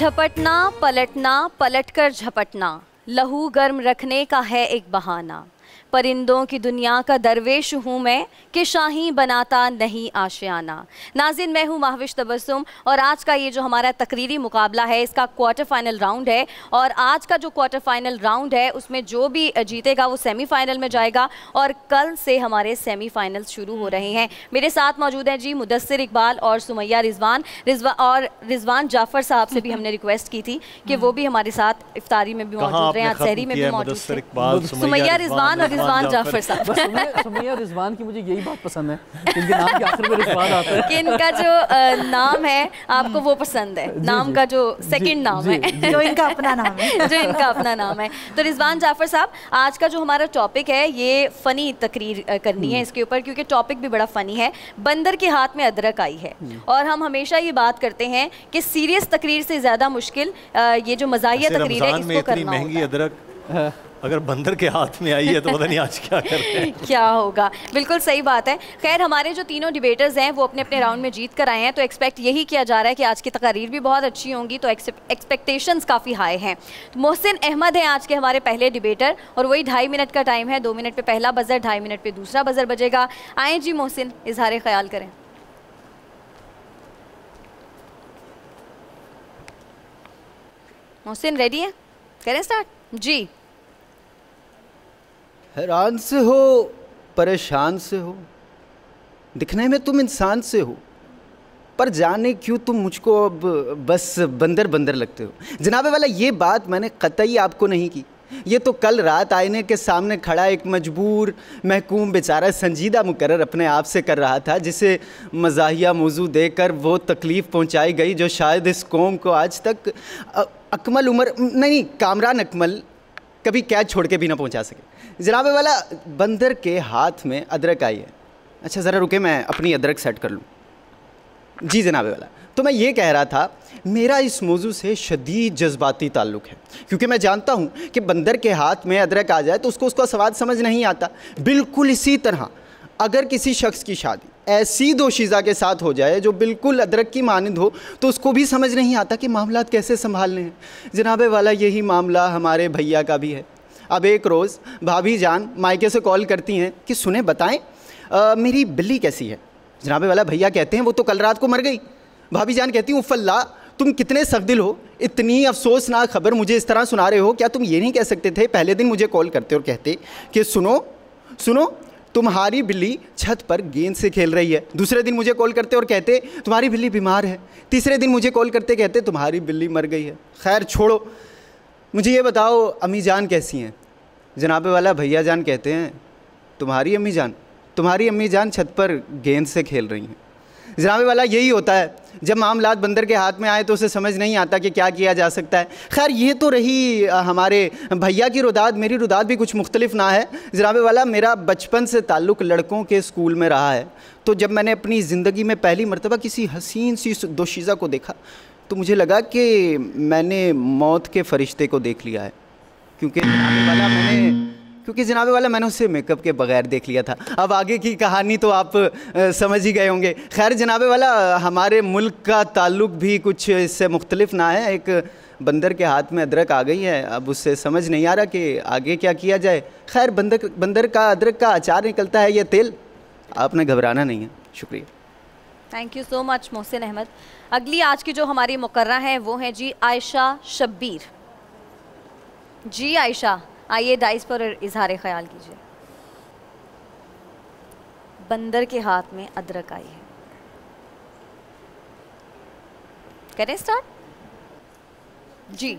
झपटना पलटना पलटकर झपटना, लहू गर्म रखने का है एक बहाना। परिंदों की दुनिया का दरवेश हूँ मैं कि शाही बनाता नहीं आशियाना। नाज़रीन, मैं हूँ महविश तबस्सुम और आज का ये जो हमारा तकरीरी मुकाबला है इसका क्वार्टर फाइनल राउंड है। और आज का जो क्वार्टर फाइनल राउंड है उसमें जो भी जीतेगा वो सेमीफाइनल में जाएगा और कल से हमारे सेमीफाइनल शुरू हो रहे हैं। मेरे साथ मौजूद हैं जी मुदस्सिर इकबाल और सुमैया रिजवान जाफ़र साहब से भी हमने रिक्वेस्ट की थी कि वो भी हमारे साथ इफ्तारी में भी मौजूद रहे, आज सहरी में भी मौजूद थे। सुमैया रिजवान और रिजवान जाफर साहब। सुमैया रिजवान की मुझे यही बात पसंद है, इनके नाम के आखिर में रिजवान आता है कि इनका जो नाम है आपको वो पसंद है, नाम का जो सेकंड नाम है जो इनका अपना नाम है जो इनका अपना नाम है। तो रिजवान जाफर साहब, आज का जो हमारा टॉपिक है ये फ़नी तकरीर करनी है इसके ऊपर, क्योंकि टॉपिक भी बड़ा फ़नी है। बंदर के हाथ में अदरक आई है और हम हमेशा ये बात करते हैं कि सीरियस तकरीर से ज़्यादा मुश्किल ये जो मज़ाहिया तकरीर है इसको करना होता है। अगर बंदर के हाथ में आई है तो पता नहीं आज क्या कर रहे हैं क्या होगा। बिल्कुल सही बात है। खैर, हमारे जो तीनों डिबेटर्स हैं वो अपने अपने राउंड में जीत कर आए हैं, तो एक्सपेक्ट यही किया जा रहा है कि आज की तकरीर भी बहुत अच्छी होंगी, तो एक्सपेक्टेशंस काफ़ी हाई हैं। तो मोहसिन अहमद हैं आज के हमारे पहले डिबेटर और वही 2.5 मिनट का टाइम है। 2 मिनट पे पहला बजर, 2.5 मिनट पे दूसरा बजर बजेगा। आए जी मोहसिन, इजहार ख्याल करें। मोहसिन रेडी है? करें स्टार्ट जी। हैरान से हो, परेशान से हो, दिखने में तुम इंसान से हो, पर जाने क्यों तुम मुझको अब बस बंदर बंदर लगते हो। जनाबे वाला, ये बात मैंने कतई आपको नहीं की। ये तो कल रात आईने के सामने खड़ा एक मजबूर महकूम बेचारा संजीदा मुकर्रर अपने आप से कर रहा था, जिसे मज़ाहिया मौजू देकर वो तकलीफ़ पहुंचाई गई जो शायद इस कौम को आज तक अकमल उमर नहीं, कामरान अकमल कभी कैद छोड़ के भी ना पहुंचा सके। जनाबे वाला, बंदर के हाथ में अदरक आई है। अच्छा ज़रा रुके, मैं अपनी अदरक सेट कर लूँ। जी जनाबे वाला, तो मैं ये कह रहा था, मेरा इस मौजू से शदीद जज्बाती ताल्लुक़ है, क्योंकि मैं जानता हूँ कि बंदर के हाथ में अदरक आ जाए तो उसको उसका स्वाद समझ नहीं आता। बिल्कुल इसी तरह अगर किसी शख्स की शादी ऐसी दोशीज़ा के साथ हो जाए जो बिल्कुल अदरक की मानिंद हो तो उसको भी समझ नहीं आता कि मामलात कैसे संभालने हैं। जनाबे वाला, यही मामला हमारे भैया का भी है। अब एक रोज़ भाभी जान मायके से कॉल करती हैं कि सुने बताएं मेरी बिल्ली कैसी है। जनाबे वाला, भैया कहते हैं वो तो कल रात को मर गई। भाभी जान कहती हूँ उफ़ल्ला, तुम कितने सख्दिल हो, इतनी अफसोसनाक खबर मुझे इस तरह सुना रहे हो। क्या तुम ये नहीं कह सकते थे, पहले दिन मुझे कॉल करते और कहते कि सुनो सुनो तुम्हारी बिल्ली छत पर गेंद से खेल रही है। दूसरे दिन मुझे कॉल करते और कहते तुम्हारी बिल्ली बीमार है। तीसरे दिन मुझे कॉल करते कहते तुम्हारी बिल्ली मर गई है। खैर छोड़ो, मुझे ये बताओ अम्मी जान कैसी हैं। जनाबे वाला, भैया जान कहते हैं तुम्हारी अम्मी जान छत पर गेंद से खेल रही हैं। जनाबे वाला, यही होता है जब मामलात बंदर के हाथ में आए तो उसे समझ नहीं आता कि क्या किया जा सकता है। खैर, ये तो रही हमारे भैया की रुदाद, मेरी रुदाद भी कुछ मुख्तलिफ ना है। जनाबे वाला, मेरा बचपन से ताल्लुक़ लड़कों के स्कूल में रहा है, तो जब मैंने अपनी ज़िंदगी में पहली मरतबा किसी हसीन सी दोशीज़ा को देखा तो मुझे लगा कि मैंने मौत के फ़रिश्ते को देख लिया है, क्योंकि जनाबे वाला मैंने उसे मेकअप के बगैर देख लिया था। अब आगे की कहानी तो आप समझ ही गए होंगे। खैर जनाबे वाला, हमारे मुल्क का ताल्लुक़ भी कुछ इससे मुख्तलिफ ना है। एक बंदर के हाथ में अदरक आ गई है, अब उससे समझ नहीं आ रहा कि आगे क्या किया जाए। खैर, बंदर का अदरक का अचार निकलता है ये तेल, आपने घबराना नहीं है। शुक्रिया। Thank you so much Mohsin Ahmed. अगली आज की जो हमारी मुकर्रा है वो है जी आयशा शब्बीर। जी आयशा, आइए डाइस पर इजहार ख्याल कीजिए। बंदर के हाथ में अदरक आई है। करें स्टार्ट जी।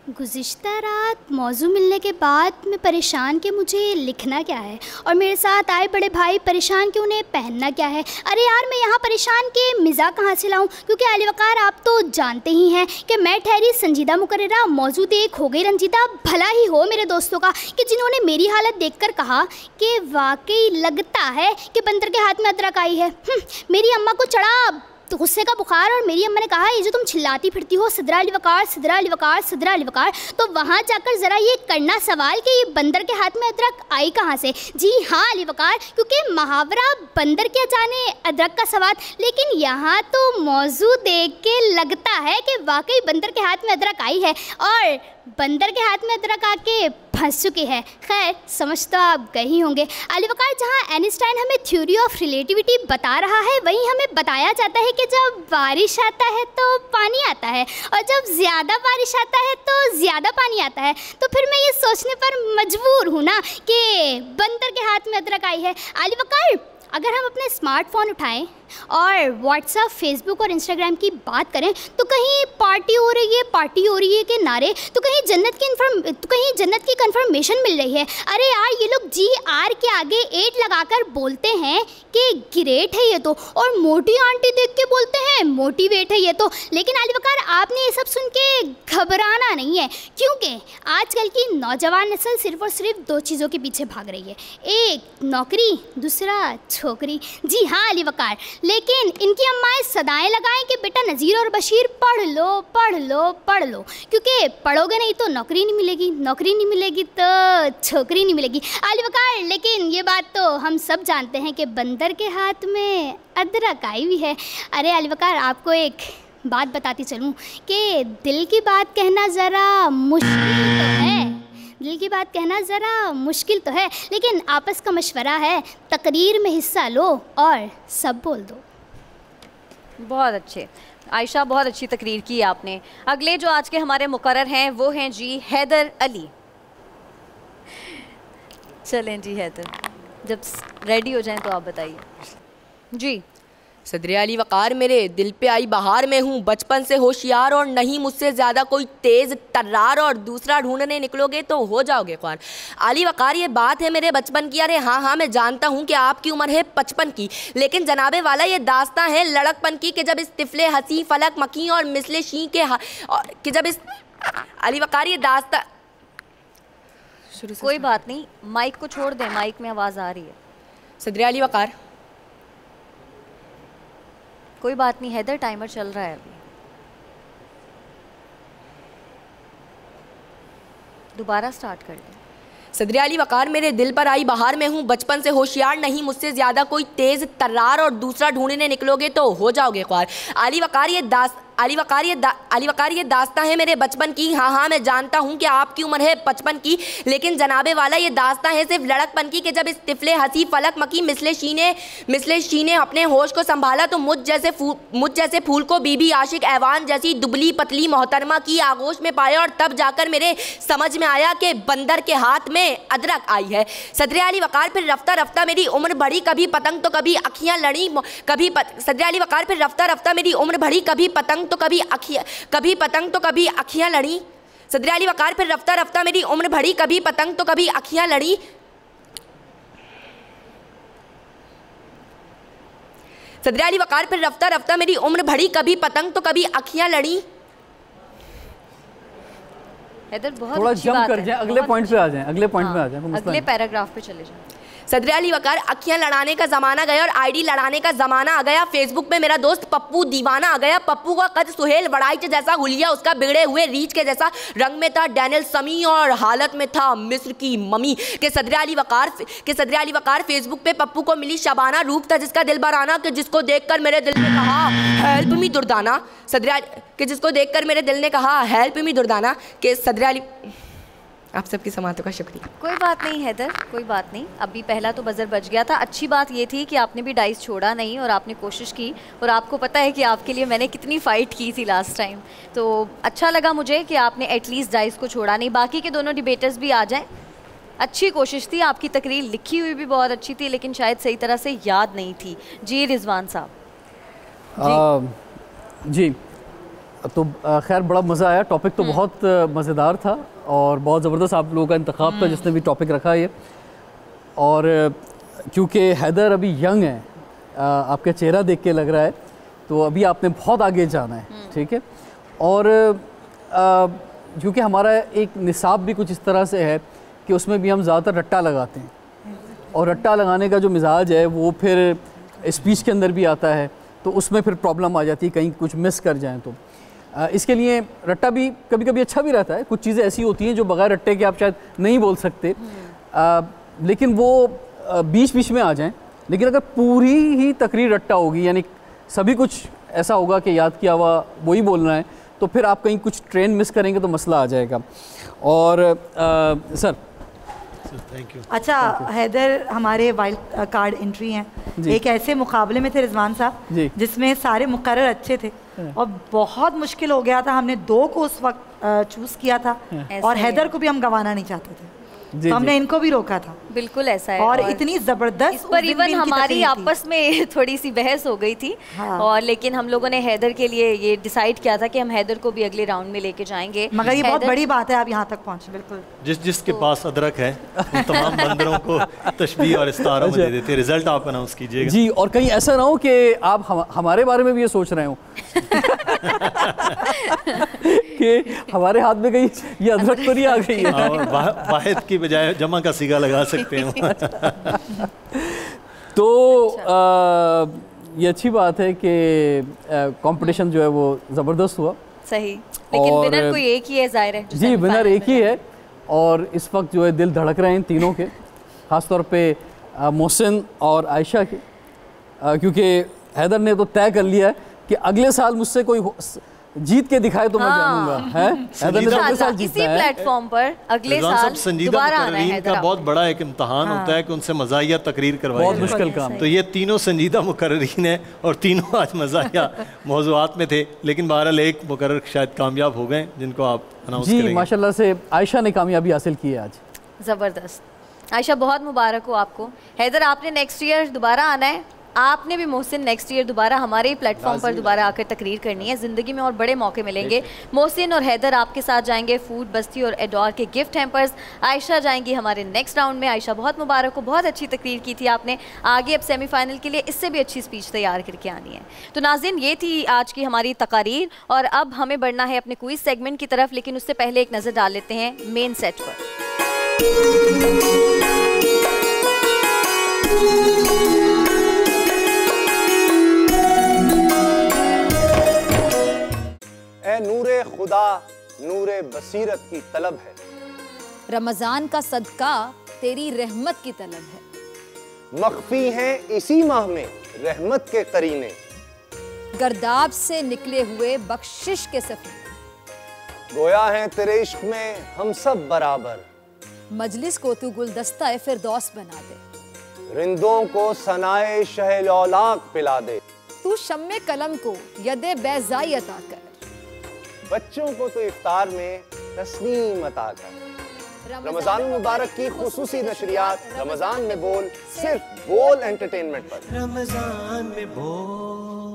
गुज़िश्ता रात मौजू मिलने के बाद मैं परेशान कि मुझे लिखना क्या है, और मेरे साथ आए बड़े भाई परेशान कि उन्हें पहनना क्या है। अरे यार, मैं यहाँ परेशान के मिज़ाक कहाँ से लाऊं, क्योंकि आली वक़ार आप तो जानते ही हैं कि मैं ठहरी संजीदा मुकर्ररा मौजूद एक हो गई रंजीदा। भला ही हो मेरे दोस्तों का कि जिन्होंने मेरी हालत देखकर कहा कि वाकई लगता है कि बंदर के हाथ में अदरक आई है। मेरी अम्मा को चढ़ा तो गुस्से का बुखार, और मेरी अम्मा ने कहा ये जो तुम चिल्लाती फिरती हो सिदरा अली वकार, सिदरा अली वकार, सिदरा अली वकार, तो वहाँ जाकर ज़रा ये करना सवाल कि ये बंदर के हाथ में अदरक आई कहाँ से। जी हाँ अली वकार, क्योंकि मुहावरा बंदर क्या जाने अदरक का सवाल, लेकिन यहाँ तो मौजू देख के लगता है कि वाकई बंदर के हाथ में अदरक आई है और बंदर के हाथ में अदरक आके फंस चुकी है। खैर समझ तो आप गए ही होंगे। अली वकार, जहाँ आइंस्टाइन हमें थ्योरी ऑफ रिलेटिविटी बता रहा है, वहीं हमें बताया जाता है कि जब बारिश आता है तो पानी आता है, और जब ज़्यादा बारिश आता है तो ज़्यादा पानी आता है। तो फिर मैं ये सोचने पर मजबूर हूँ ना कि बंदर के हाथ में अदरक आई है। अली वकार, अगर हम अपने स्मार्टफोन उठाएं और व्हाट्सएप, फेसबुक और इंस्टाग्राम की बात करें तो कहीं पार्टी हो रही है के नारे, तो कहीं जन्नत की कंफर्मेशन मिल रही है। अरे यार, ये लोग GR के आगे 8 लगाकर बोलते हैं कि ग्रेट है ये तो, और मोटी आंटी देख के बोलते हैं मोटिवेट है ये तो। लेकिन अली वकार, आपने ये सब सुन के घबराना नहीं है, क्योंकि आजकल की नौजवान नस्ल सिर्फ और सिर्फ 2 चीज़ों के पीछे भाग रही है, एक नौकरी, दूसरा छोकरी। जी हाँ अली वकार, लेकिन इनकी अम्माएं सदाएं लगाएं कि बेटा नज़ीर और बशीर पढ़ लो पढ़ लो पढ़ लो, क्योंकि पढ़ोगे नहीं तो नौकरी नहीं मिलेगी, नौकरी नहीं मिलेगी तो छोकरी नहीं मिलेगी। अली वकार, लेकिन ये बात तो हम सब जानते हैं कि बंदर के हाथ में अदरक आई हुई है। अरे अली वकार, आपको एक बात बताती चलूँ कि दिल की बात कहना ज़रा मुश्किल तो है, दिल की बात कहना ज़रा मुश्किल तो है, लेकिन आपस का मशवरा है, तकरीर में हिस्सा लो और सब बोल दो। बहुत अच्छे आयशा, बहुत अच्छी तकरीर की आपने। अगले जो आज के हमारे मुकर्रर हैं वो हैं जी हैदर अली। चलें जी हैदर, जब रेडी हो जाएं तो आप बताइए जी। सदर अली वकार, मेरे दिल पे आई बहार में हूँ बचपन से होशियार, और नहीं मुझसे ज़्यादा कोई तेज़ तर्रार, और दूसरा ढूंढने निकलोगे तो हो जाओगे ख्वार। अली वकार, ये बात है मेरे बचपन की। अरे हाँ हाँ, मैं जानता हूँ कि आपकी उम्र है 55 की, लेकिन जनाबे वाला ये दास्तां है लड़कपन की, कि जब इस तिफले हंसी फलक मकी और मिसले शी के कि जब इस अली वकार ये दास्तां। कोई बात नहीं, माइक को छोड़ दें, माइक में आवाज़ आ रही है। सदर अली वकार, कोई बात नहीं हैदर, टाइमर चल रहा है अभी। दोबारा स्टार्ट कर दें। सदर अली वकार, मेरे दिल पर आई बहार में हूँ बचपन से होशियार, नहीं मुझसे ज़्यादा कोई तेज़ तर्रार, और दूसरा ढूंढने निकलोगे तो हो जाओगे ख्वार। अली वकार, अली वकार, ये दास्तां है मेरे बचपन की। हाँ हाँ, मैं जानता हूँ कि आपकी उम्र है 55 की, लेकिन जनाबे वाला ये दास्तां है सिर्फ लड़कपन की, कि जब इस तिफले हंसी फलक मकी मिसले शी ने अपने होश को संभाला, तो मुझ जैसे फूल को बीबी आशिक ऐवान जैसी दुबली पतली मोहतरमा की आगोश में पाया, और तब जाकर मेरे समझ में आया कि बंदर के हाथ में अदरक आई है। सदर अली वकार, फिर रफ्ता रफ्ता मेरी उम्र बढ़ी, कभी पतंग तो कभी अखियाँ लड़ी, सदर अली वकार, फिर रफ्ता रफ्ता मेरी उम्र बढ़ी, कभी पतंग तो कभी अखियाँ लड़ी। सदर अली वकार, फिर रफ्ता रफ्ता मेरी उम्र बढ़ी, कभी पतंग तो कभी अखियाँ लड़ी। सदर अली वकार, फिर रफ्ता रफ्ता मेरी उम्र बढ़ी, कभी पतंग तो कभी अखियाँ लड़ी। हैदर, बहुत थोड़ा अच्छी जंप बात कर है, जाएं, अगले पॉइंट पे आ जाएं, अगले पॉइंट पे आ जाएं, अगले पैराग्राफ पे चले जाएं। सदर अली वकार, अखियाँ लड़ाने का ज़माना गया और आईडी लड़ाने का ज़माना आ गया। फेसबुक पे मेरा दोस्त पप्पू दीवाना आ गया। पप्पू का कद सुहेल वड़ाइच जैसा, हुलिया उसका बिगड़े हुए रीछ के जैसा, रंग में था डैनियल समी और हालत में था मिस्र की मम्मी। के सदर अली वकार फेसबुक पे पप्पू को मिली शबाना, रूप था जिसका दिल बराना, कि जिसको देखकर मेरे दिल ने कहा हेल्प मी दुर्दाना। जिसको देखकर मेरे दिल ने कहा हेल्प मी दुर्दाना। के सदर अली, आप सबकी समातों का शुक्रिया। कोई बात नहीं हैदर, कोई बात नहीं, अभी पहला तो बजर बच गया था। अच्छी बात ये थी कि आपने भी डाइस छोड़ा नहीं और आपने कोशिश की, और आपको पता है कि आपके लिए मैंने कितनी फ़ाइट की थी लास्ट टाइम, तो अच्छा लगा मुझे कि आपने एटलीस्ट डाइस को छोड़ा नहीं। बाकी के दोनों डिबेटर्स भी आ जाएं। अच्छी कोशिश थी, आपकी तकरीर लिखी हुई भी बहुत अच्छी थी, लेकिन शायद सही तरह से याद नहीं थी। जी रिजवान साहब। जी तो खैर बड़ा मज़ा आया, टॉपिक तो बहुत मज़ेदार था और बहुत ज़बरदस्त आप लोगों का इंतखाब था जिसने भी टॉपिक रखा है। और क्योंकि हैदर अभी यंग है, आपका चेहरा देख के लग रहा है, तो अभी आपने बहुत आगे जाना है, ठीक है। और क्योंकि हमारा एक निसाब भी कुछ इस तरह से है कि उसमें भी हम ज़्यादातर रट्टा लगाते हैं, और रट्टा लगाने का जो मिजाज है वो फिर स्पीच के अंदर भी आता है, तो उसमें फिर प्रॉब्लम आ जाती है, कहीं कुछ मिस कर जाएं तो। इसके लिए रट्टा भी कभी कभी अच्छा भी रहता है। कुछ चीज़ें ऐसी होती हैं जो बगैर रट्टे के आप शायद नहीं बोल सकते, लेकिन वो बीच बीच में आ जाएं। लेकिन अगर पूरी ही तकरीर रट्टा होगी, यानी सभी कुछ ऐसा होगा कि याद किया हुआ वही बोलना है, तो फिर आप कहीं कुछ ट्रेन मिस करेंगे तो मसला आ जाएगा। और सर थैंक यू। अच्छा हैदर, हमारे वाइल्ड कार्ड एंट्री हैं, एक ऐसे मुकाबले में थे रिजवान साहब जिसमें सारे मुकर्रर अच्छे थे और बहुत मुश्किल हो गया था। हमने 2 को उस वक्त चूज किया था और हैदर को भी हम गंवाना नहीं चाहते थे, तो हमने इनको भी रोका था। बिल्कुल ऐसा है। और इतनी जबरदस्त इस पर इवन हमारी आपस में थोड़ी सी बहस हो गई थी। हाँ। और लेकिन हम लोगों ने हैदर के लिए ये डिसाइड किया था कि हम हैदर को भी अगले राउंड में लेके जाएंगे। मगर ये बहुत बड़ी बात है आप यहाँ तक पहुँचे। बिल्कुल जिसके पास अदरक है उन तमाम बंदरों को तशबीह और इस्तारों में दे देते। रिजल्ट आप अनाउंस कीजिएगा जी। और कहीं ऐसा ना हो कि आप हमारे बारे में भी ये सोच रहे हो कि हमारे हाथ में कहीं ये अदरक तो नहीं आ गई है। वाहिद की बजाय जमा का सिगा लगा सकते हो। तो ये अच्छी बात है कि कंपटीशन जो है वो ज़बरदस्त हुआ। सही, लेकिन विनर कोई एक ही है, ज़ाहिर है जी, विनर एक ही है। और इस वक्त जो है दिल धड़क रहे हैं तीनों के, ख़ासतौर पे मोहसिन और आयशा के, क्योंकि हैदर ने तो तय कर लिया है कि अगले साल मुझसे कोई जीत के दिखाए तो मैं जानूंगा। है हैदर ने तो अगले साल जीतना है। इसी प्लेटफॉर्म पर अगले साल दोबारा आना है। का बहुत बड़ा एक इम्तहान होता है कि उनसे मज़ाहिया तकरीर करवाई, बहुत मुश्किल काम। तो ये तीनों संजीदा मुकर्रीन हैं और तीनों आज मज़ाहिया मौज़ूआत में थे, लेकिन बहरहाल एक मुकर्रर शायद कामयाब हो गए जिनको आप अनाउंस करेंगे। जी माशाल्लाह से आयशा ने कामयाबी हासिल की है आज। ज़बरदस्त आयशा, बहुत मुबारक हो आपको। हैदर, आपने नेक्स्ट ईयर दोबारा आना है। आपने भी मोहसिन नेक्स्ट ईयर दोबारा हमारे ही प्लेटफॉर्म पर दोबारा आकर तकरीर करनी है। ज़िंदगी में और बड़े मौके मिलेंगे। मोहसिन और हैदर आपके साथ जाएंगे फूड बस्ती और एडोर के गिफ्ट हैम्पर्स। आयशा जाएंगी हमारे नेक्स्ट राउंड में। आयशा, बहुत मुबारक हो, बहुत अच्छी तकरीर की थी आपने। आगे अब सेमीफाइनल के लिए इससे भी अच्छी स्पीच तैयार करके आनी है। तो नाज़रीन, ये थी आज की हमारी तकारीर और अब हमें बढ़ना है अपने क्विज सेगमेंट की तरफ, लेकिन उससे पहले एक नज़र डाल लेते हैं मेन सेट पर। ए नूरे खुदा नूरे बसीरत की तलब है, रमजान का सदका तेरी रहमत की तलब है। मख्फी हैं इसी माह में रहमत के करीने, गर्दाब से निकले हुए बख्शिश के सफीने, गोया है तेरे इश्क में हम सब बराबर, मजलिस को तू गुलदस्ता फिरदौस बना दे, रिंदों को सनाए शहलौलाक पिला दे, तू शम्मे कलम को यदे बैज़ाई अता कर, बच्चों को तो इफ्तार में तस्नीम अता कर। रमजान मुबारक की खुसूसी नशरियात रमजान में बोल, सिर्फ बोल एंटरटेनमेंट पर। रमजान में बोल।